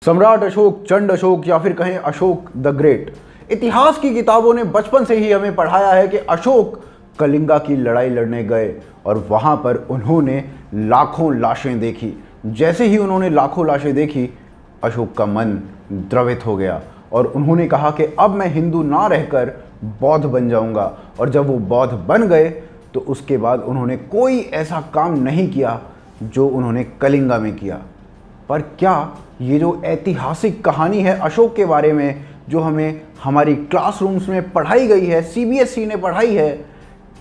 सम्राट अशोक, चंड अशोक या फिर कहें अशोक द ग्रेट, इतिहास की किताबों ने बचपन से ही हमें पढ़ाया है कि अशोक कलिंगा की लड़ाई लड़ने गए और वहां पर उन्होंने लाखों लाशें देखी। जैसे ही उन्होंने लाखों लाशें देखी, अशोक का मन द्रवित हो गया और उन्होंने कहा कि अब मैं हिंदू ना रहकर बौद्ध बन जाऊंगा। और जब वो बौद्ध बन गए तो उसके बाद उन्होंने कोई ऐसा काम नहीं किया जो उन्होंने कलिंगा में किया। पर क्या ये जो ऐतिहासिक कहानी है अशोक के बारे में, जो हमें हमारी क्लासरूम्स में पढ़ाई गई है, सीबीएसई ने पढ़ाई है,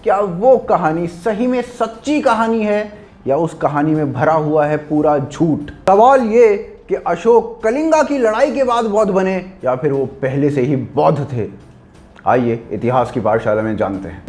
क्या वो कहानी सही में सच्ची कहानी है या उस कहानी में भरा हुआ है पूरा झूठ? सवाल ये कि अशोक कलिंगा की लड़ाई के बाद बौद्ध बने या फिर वो पहले से ही बौद्ध थे। आइए इतिहास की पाठशाला में जानते हैं।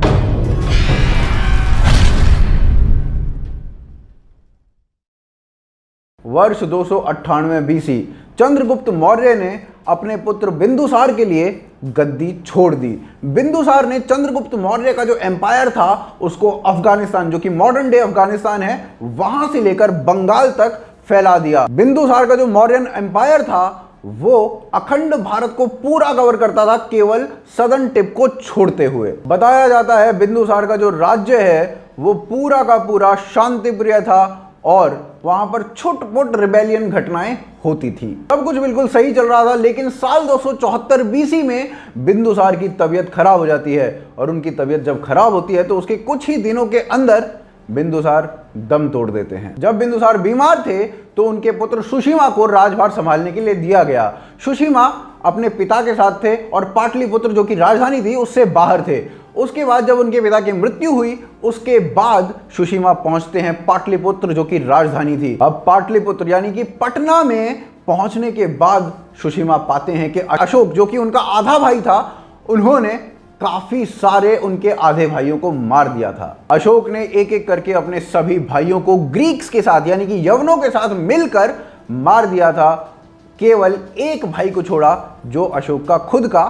वर्ष 298 बीसी चंद्रगुप्त मौर्य ने अपने पुत्र बिंदुसार के लिए गद्दी छोड़ दी। बिंदुसार ने चंद्रगुप्त मौर्य का जो एम्पायर था उसको अफगानिस्तान, जो कि मॉडर्न डे अफगानिस्तान है, वहां से लेकर बंगाल तक फैला दिया। बिंदुसार का जो मौर्यन एम्पायर था वो अखंड भारत को पूरा कवर करता था, केवल सदर्न टिप को छोड़ते हुए। बताया जाता है बिंदुसार का जो राज्य है वो पूरा का पूरा शांति प्रिय था और वहां पर छुटपुट रिबेलियन घटनाएं होती थी। सब कुछ बिल्कुल सही चल रहा था, लेकिन साल 274 बीसी में बिंदुसार की तबीयत खराब हो जाती है और उनकी तबीयत जब खराब होती है तो उसके कुछ ही दिनों के अंदर बिंदुसार दम तोड़ देते हैं। जब बिंदुसार बीमार थे तो उनके पुत्र सुशीमा को राजभार संभालने के लिए दिया गया। सुशीमा अपने पिता के साथ थे और पाटलिपुत्र जो कि राजधानी थी उससे बाहर थे। उसके बाद जब उनके पिता की मृत्यु हुई उसके बाद सुशीमा पहुंचते हैं पाटलिपुत्र जो कि राजधानी थी। अब पाटलिपुत्र यानी कि पटना में पहुंचने के बाद सुशीमा पाते हैं कि अशोक जो कि उनका आधा भाई था, उन्होंने काफी सारे उनके आधे भाइयों को मार दिया था। अशोक ने एक एक करके अपने सभी भाइयों को ग्रीक्स के साथ यानी कि यवनों के साथ मिलकर मार दिया था। केवल एक भाई को छोड़ा जो अशोक का खुद का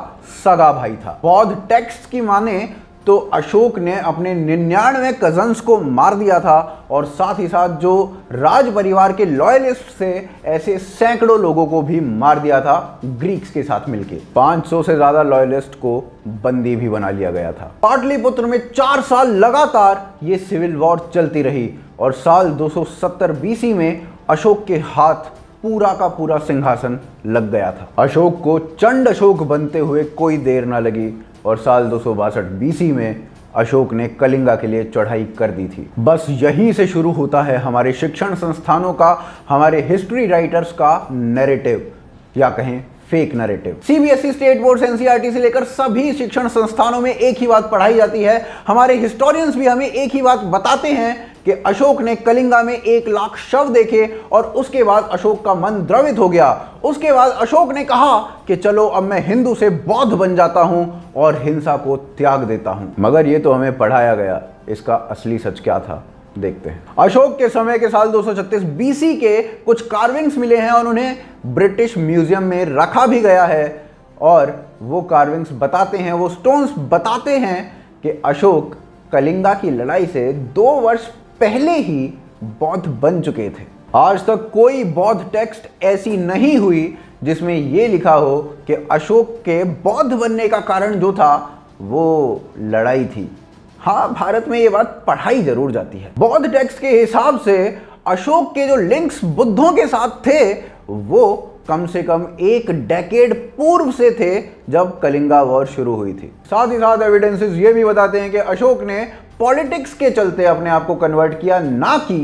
सगा भाई था। बौद्ध टेक्स्ट की माने तो अशोक ने अपने 99 कजन्स को मार दिया था और साथ ही साथ जो राज परिवार के लॉयलिस्ट थे ऐसे सैकड़ों लोगों को भी मार दिया था ग्रीक्स के साथ मिलके। 500 से ज्यादा लॉयलिस्ट को बंदी भी बना लिया गया था। पाटलिपुत्र में 4 साल लगातार ये सिविल वॉर चलती रही और साल 270 बीसी में अशोक के हाथ पूरा का पूरा सिंहासन लग गया था। अशोक को चंड अशोक बनते हुए कोई देर ना लगी और साल 262 बीसी में अशोक ने कलिंगा के लिए चढ़ाई कर दी थी। बस यहीं से शुरू होता है हमारे शिक्षण संस्थानों का, हमारे हिस्ट्री राइटर्स का नैरेटिव या कहें fake narrative. CBSE, state board, NCERT से लेकर सभी शिक्षण संस्थानों में एक ही बात पढ़ाई जाती है। हमारे हिस्टोरियंस भी हमें एक ही बात बताते हैं कि अशोक ने कलिंगा में 1 लाख शव देखे और उसके बाद अशोक का मन द्रवित हो गया। उसके बाद अशोक ने कहा कि चलो अब मैं हिंदू से बौद्ध बन जाता हूं और हिंसा को त्याग देता हूं। मगर ये तो हमें पढ़ाया गया, इसका असली सच क्या था देखते हैं। अशोक के समय के साल 236 बीसी के कुछ कार्विंग्स मिले हैं और उन्हें ब्रिटिश म्यूजियम में रखा भी गया है और वो कार्विंग्स बताते हैं, वो स्टोन्स बताते हैं कि अशोक कलिंगा की लड़ाई से 2 वर्ष पहले ही बौद्ध बन चुके थे। आज तक कोई बौद्ध टेक्स्ट ऐसी नहीं हुई जिसमें यह लिखा हो कि अशोक के बौद्ध बनने का कारण जो था वो लड़ाई थी। हाँ, भारत में ये बात पढ़ाई जरूर जाती है। बौद्ध टेक्स्ट के हिसाब से अशोक के जो लिंक्स बुद्धों के साथ थे वो कम से कम 1 डेकेड पूर्व से थे जब कलिंगा वॉर शुरू हुई थी। साथ ही साथ एविडेंसेस ये भी बताते हैं कि अशोक ने पॉलिटिक्स के चलते अपने आप को कन्वर्ट किया, ना कि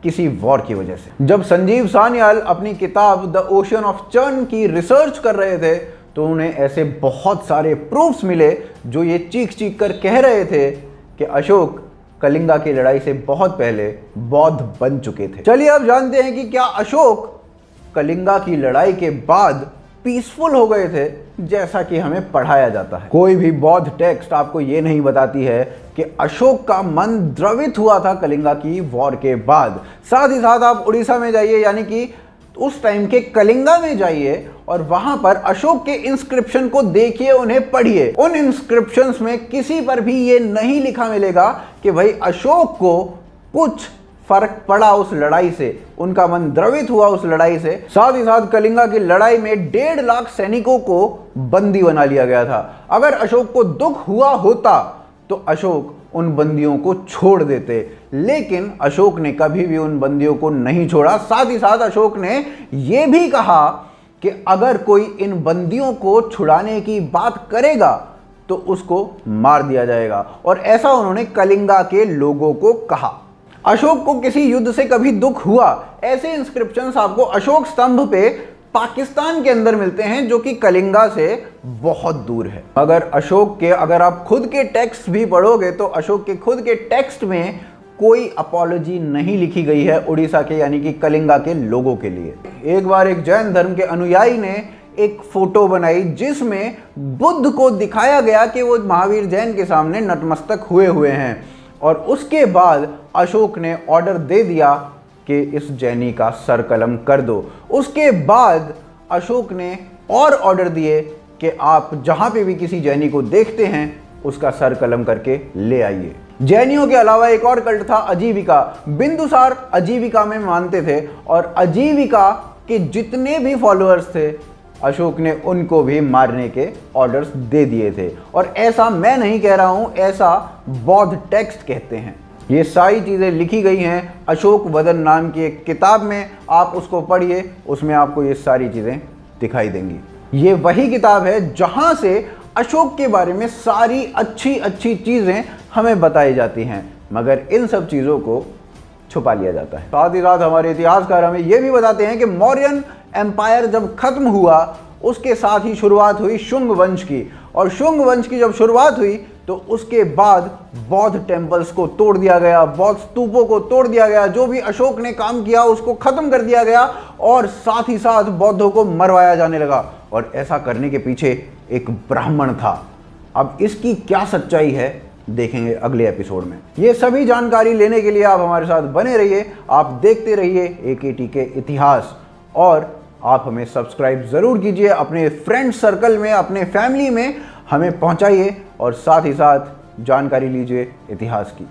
किसी वॉर की वजह से। जब संजीव सान्याल अपनी किताब द ओशन ऑफ चर्न की रिसर्च कर रहे थे तो उन्हें ऐसे बहुत सारे प्रूफ्स मिले जो ये चीख चीख कर कह रहे थे कि अशोक कलिंगा की लड़ाई से बहुत पहले बौद्ध बन चुके थे। चलिए अब जानते हैं कि क्या अशोक कलिंगा की लड़ाई के बाद पीसफुल हो गए थे जैसा कि हमें पढ़ाया जाता है। कोई भी बौद्ध टेक्स्ट आपको यह नहीं बताती है कि अशोक का मन द्रवित हुआ था कलिंगा की वॉर के बाद। साथ ही साथ आप उड़ीसा में जाइए यानी कि उस टाइम के कलिंगा में जाइए और वहां पर अशोक के इंस्क्रिप्शन को देखिए, उन्हें पढ़िए। उन इंस्क्रिप्शंस में किसी पर भी ये नहीं लिखा मिलेगा कि भाई अशोक को कुछ फर्क पड़ा उस लड़ाई से, उनका मन द्रवित हुआ उस लड़ाई से। साथ ही साथ कलिंगा की लड़ाई में 1.5 लाख सैनिकों को बंदी बना लिया गया था। अगर अशोक को दुख हुआ होता तो अशोक उन बंदियों को छोड़ देते, लेकिन अशोक ने कभी भी उन बंदियों को नहीं छोड़ा। साथ ही साथ अशोक ने यह भी कहा कि अगर कोई इन बंदियों को छुड़ाने की बात करेगा तो उसको मार दिया जाएगा, और ऐसा उन्होंने कलिंगा के लोगों को कहा। अशोक को किसी युद्ध से कभी दुख हुआ, ऐसे इंस्क्रिप्शंस आपको अशोक स्तंभ पे पाकिस्तान के अंदर मिलते हैं, जो कि कलिंगा से बहुत दूर है। अगर आप खुद के टेक्स्ट भी पढ़ोगे तो अशोक के खुद के टेक्स्ट में कोई अपॉलॉजी नहीं लिखी गई है उड़ीसा के यानी कि कलिंगा के लोगों के लिए। एक बार एक जैन धर्म के अनुयायी ने एक फोटो बनाई जिसमें बुद्ध को दिखाया गया कि वो महावीर जैन के सामने नतमस्तक हुए हुए हैं, और उसके बाद अशोक ने ऑर्डर दे दिया कि इस जैनी का सर कलम कर दो। उसके बाद अशोक ने और ऑर्डर दिए कि आप जहां पे भी किसी जैनी को देखते हैं उसका सर कलम करके ले आइए। जैनियों के अलावा एक और कल्ट था आजीविका। बिंदुसार आजीविका में मानते थे, और आजीविका के जितने भी फॉलोअर्स थे अशोक ने उनको भी मारने के ऑर्डर्स दे दिए थे। और ऐसा मैं नहीं कह रहा हूं, ऐसा बौद्ध टेक्स्ट कहते हैं। ये सारी चीज़ें लिखी गई हैं अशोक वदन नाम की एक किताब में, आप उसको पढ़िए, उसमें आपको ये सारी चीज़ें दिखाई देंगी। ये वही किताब है जहां से अशोक के बारे में सारी अच्छी अच्छी चीज़ें हमें बताई जाती हैं, मगर इन सब चीज़ों को छुपा लिया जाता है। साथ ही साथ हमारे इतिहासकार हमें यह भी बताते हैं कि मौर्यन एम्पायर जब खत्म हुआ उसके साथ ही शुरुआत हुई शुंग वंश की, और शुंग वंश की जब शुरुआत हुई तो उसके बाद बौद्ध टेम्पल्स को तोड़ दिया गया, बौद्ध स्तूपों को तोड़ दिया गया, जो भी अशोक ने काम किया उसको खत्म कर दिया गया, और साथ ही साथ बौद्धों को मरवाया जाने लगा। और ऐसा करने के पीछे एक ब्राह्मण था। अब इसकी क्या सच्चाई है देखेंगे अगले एपिसोड में। ये सभी जानकारी लेने के लिए आप हमारे साथ बने रहिए, आप देखते रहिए AKT के इतिहास, और आप हमें सब्सक्राइब ज़रूर कीजिए, अपने फ्रेंड सर्कल में, अपने फैमिली में हमें पहुंचाइए, और साथ ही साथ जानकारी लीजिए इतिहास की।